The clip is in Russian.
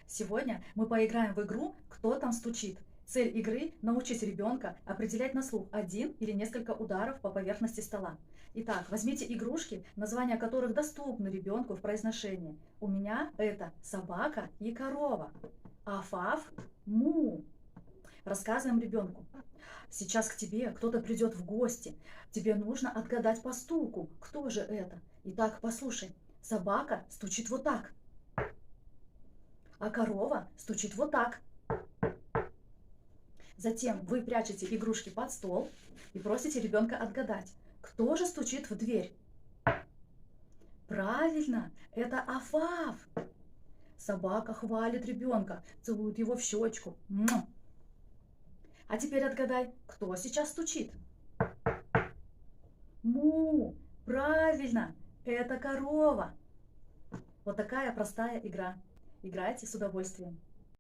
Сегодня мы поиграем в игру «Кто там стучит?». Цель игры – научить ребенка определять на слух один или несколько ударов по поверхности стола. Итак, возьмите игрушки, названия которых доступны ребенку в произношении. У меня это собака и корова. Аф-аф, му. Рассказываем ребенку. Сейчас к тебе кто-то придет в гости. Тебе нужно отгадать по стуку, кто же это. Итак, послушай. Собака стучит вот так, а корова стучит вот так. Затем вы прячете игрушки под стол и просите ребенка отгадать, кто же стучит в дверь. Правильно, это Аф-Аф. Собака хвалит ребенка, целует его в щечку. А теперь отгадай, кто сейчас стучит. Му, правильно, это корова. Вот такая простая игра. Играйте с удовольствием.